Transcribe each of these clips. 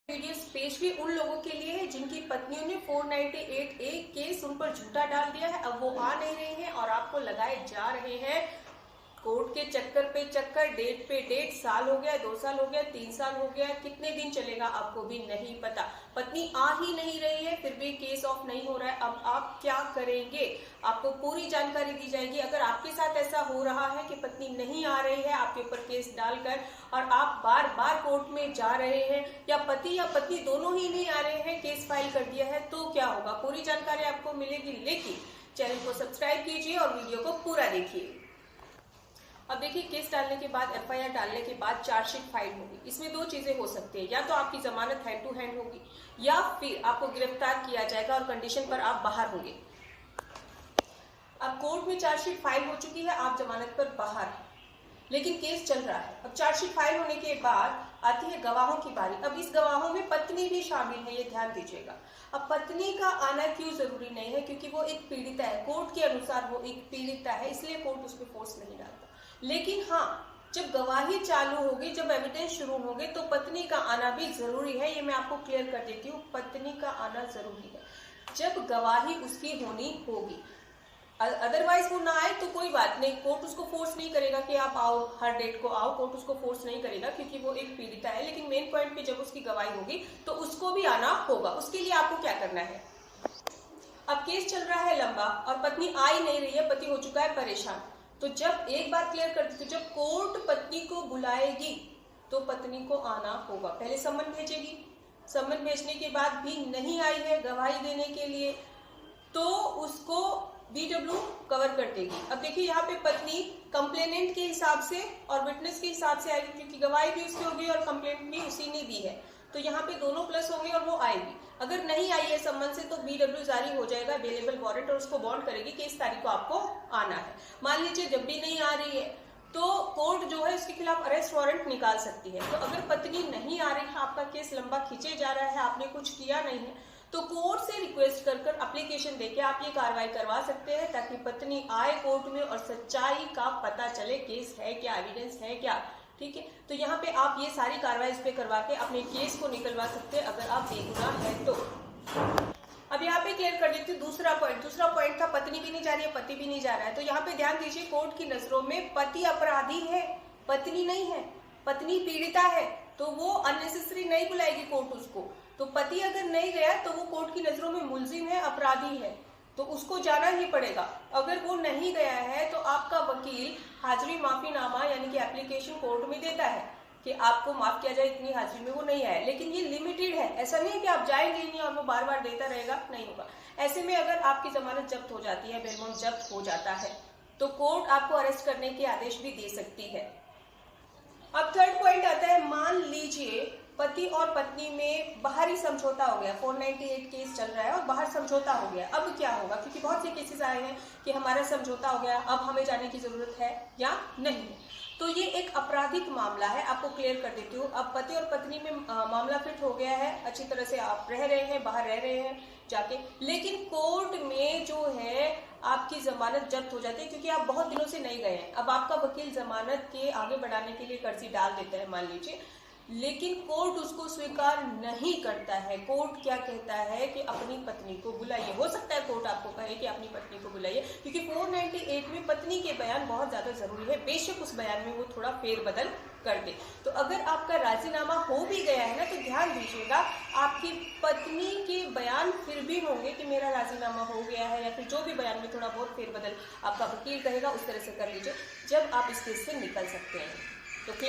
Video specially उन लोगों के लिए है जिनकी पत्नियों ने 498A केस उन पर झूठा डाल दिया है। अब वो आ नहीं रहे हैं और आपको लगाए जा रहे हैं कोर्ट के चक्कर पे चक्कर, डेट पे डेट। साल हो गया, 2 साल हो गया, 3 साल हो गया, कितने दिन चलेगा आपको भी नहीं पता। पत्नी आ ही नहीं रही है, फिर भी केस ऑफ नहीं हो रहा है। अब आप क्या करेंगे, आपको पूरी जानकारी दी जाएगी। अगर आपके साथ ऐसा हो रहा है कि पत्नी नहीं आ रही है आपके ऊपर केस डालकर और आप बार बार कोर्ट में जा रहे हैं, या पति या पत्नी दोनों ही नहीं आ रहे हैं, केस फाइल कर दिया है, तो क्या होगा, पूरी जानकारी आपको मिलेगी। लेकिन चैनल को सब्सक्राइब कीजिए और वीडियो को पूरा देखिए। अब देखिए, केस डालने के बाद, एफआईआर डालने के बाद चार्जशीट फाइल होगी। इसमें 2 चीजें हो सकती है, या तो आपकी जमानत हैंड टू हैंड होगी या फिर आपको गिरफ्तार किया जाएगा और कंडीशन पर आप बाहर होंगे। अब कोर्ट में चार्जशीट फाइल हो चुकी है, आप जमानत पर बाहर हैं, लेकिन केस चल रहा है। अब चार्जशीट फाइल होने के बाद आती है गवाहों की बारी। अब इस गवाहों में पत्नी भी शामिल है, ये ध्यान दीजिएगा। अब पत्नी का आना क्यों जरूरी नहीं है, क्योंकि वो एक पीड़िता है, कोर्ट के अनुसार वो एक पीड़िता है, इसलिए कोर्ट उस पर फोर्स नहीं डालता। लेकिन हाँ, जब गवाही चालू होगी, जब एविडेंस शुरू होंगे, तो पत्नी का आना भी जरूरी है। ये मैं आपको क्लियर कर देती हूँ, पत्नी का आना जरूरी है जब गवाही उसकी होनी होगी। अदरवाइज वो ना आए तो कोई बात नहीं, कोर्ट उसको फोर्स नहीं करेगा कि आप आओ, हर डेट को आओ, कोर्ट उसको फोर्स नहीं करेगा क्योंकि वो एक पीड़िता है। लेकिन मेन पॉइंट पे जब उसकी गवाही होगी तो उसको भी आना होगा। उसके लिए आपको क्या करना है, अब केस चल रहा है लंबा और पत्नी आ ही नहीं रही है, पति हो चुका है परेशान। तो जब एक बार क्लियर कर दी, तो जब कोर्ट पत्नी को बुलाएगी तो पत्नी को आना होगा। पहले सम्मन भेजेगी, सम्मन भेजने के बाद भी नहीं आई है गवाही देने के लिए, तो उसको बीडब्ल्यू कवर कर देगी। अब देखिए, यहाँ पे पत्नी कंप्लेनेंट के हिसाब से और विटनेस के हिसाब से आएगी, क्योंकि गवाही भी उसकी होगी और कंप्लेंट भी उसी ने दी है, तो यहाँ पे दोनों प्लस होंगे और वो आएगी। अगर नहीं आई है सम्मन से तो बीडब्ल्यू जारी हो जाएगा, अवेलेबल वारंट, और उसको बॉन्ड करेगी कि इस तारीख को आपको आना है। मान लीजिए जब भी नहीं आ रही है तो कोर्ट जो है उसके खिलाफ अरेस्ट वारंट निकाल सकती है। तो अगर पत्नी नहीं आ रही है, आपका केस लंबा खींचे जा रहा है, आपने कुछ किया नहीं है, तो कोर्ट से रिक्वेस्ट कर एप्लीकेशन देके आप ये कार्रवाई करवा सकते हैं, ताकि पत्नी आए कोर्ट में और सच्चाई का पता चले, केस है क्या, एविडेंस है क्या। ठीक है, तो यहाँ पे आप ये सारी कार्रवाई इस पे करवा के अपने केस को निकलवा सकते हैं, अगर आप बेगुनाह है तो। अब यहाँ पे क्लियर कर देती हूँ दूसरा पॉइंट था, पत्नी भी नहीं जा रही है, पति भी नहीं जा रहा है। तो यहाँ पे ध्यान दीजिए, कोर्ट की नजरों में पति अपराधी है, पत्नी नहीं है। पत्नी पीड़िता है तो वो अननेसेसरी नहीं बुलाएगी कोर्ट उसको। तो पति अगर नहीं गया तो वो कोर्ट की नजरों में मुलजिम है, अपराधी है, तो उसको जाना ही पड़ेगा। अगर वो नहीं गया है तो आपका वकील हाजिरी माफीनामा यानी कि एप्लीकेशन कोर्ट में देता है कि आपको माफ किया जाए, इतनी हाजिरी में वो नहीं आया। लेकिन ये लिमिटेड है, ऐसा नहीं है कि आप जाएंगे ही नहीं और वो बार बार देता रहेगा, नहीं होगा। ऐसे में अगर आपकी जमानत जब्त हो जाती है, बेल बॉन्ड जब्त हो जाता है, तो कोर्ट आपको अरेस्ट करने के आदेश भी दे सकती है। अब थर्ड पॉइंट आता है, मान लीजिए पति और पत्नी में बाहरी समझौता हो गया, 498 केस चल रहा है और बाहर समझौता हो गया। अब क्या होगा, क्योंकि बहुत से केसेस आए हैं कि हमारा समझौता हो गया, अब हमें जाने की जरूरत है या नहीं। तो ये एक आपराधिक मामला है, आपको क्लियर कर देती हूँ। अब पति और पत्नी में मामला फिट हो गया है, अच्छी तरह से आप रह रहे हैं, बाहर रह रहे हैं जाके, लेकिन कोर्ट में जो है आपकी जमानत जब्त हो जाती है, क्योंकि आप बहुत दिनों से नहीं गए हैं। अब आपका वकील जमानत के आगे बढ़ाने के लिए कर्जी डाल देता है मान लीजिए, लेकिन कोर्ट उसको स्वीकार नहीं करता है। कोर्ट क्या कहता है कि अपनी पत्नी को बुलाइए। हो सकता है कोर्ट आपको कहे कि अपनी पत्नी को बुलाइए, क्योंकि 498 में पत्नी के बयान बहुत ज्यादा जरूरी है, बेशक उस बयान में वो थोड़ा फेरबदल कर दे। तो अगर आपका राजीनामा हो भी गया है ना, तो ध्यान दीजिएगा, आपकी पत्नी के बयान फिर भी होंगे कि मेरा राजीनामा हो गया है, या फिर जो भी बयान में थोड़ा बहुत फेरबदल आपका वकील कहेगा, उस तरह से कर लीजिए, जब आप इस केस से निकल सकते हैं। तो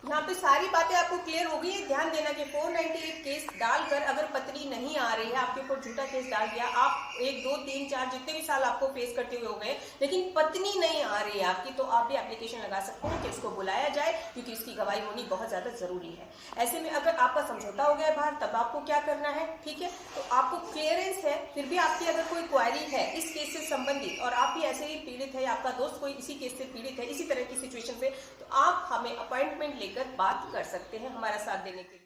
यहाँ पे सारी बातें आपको क्लियर हो गई है। ध्यान देना कि 498 केस डालकर अगर पत्नी नहीं आ रही है, आपके ऊपर झूठा केस डाल दिया, आप 1, 2, 3, 4 जितने भी साल आपको फेस करते हुए हो गए, लेकिन पत्नी नहीं आ रही है आपकी, तो आप भी एप्लीकेशन लगा सकते हैं कि इसको बुलाया जाए, क्योंकि इसकी गवाही होनी बहुत ज्यादा जरूरी है। ऐसे में अगर आपका समझौता हो गया बाहर, तब आपको क्या करना है, ठीक है, तो आपको क्लियरेंस है, फिर भी आपकी अगर कोई क्वारी है इस केस से संबंधित और आप भी ऐसे ही पीड़ित है, आपका दोस्त कोई इसी केस से पीड़ित है, इसी तरह की सिचुएशन से, तो आप हमें अपॉइंटमेंट लेकर बात कर सकते हैं हमारा साथ देने के लिए।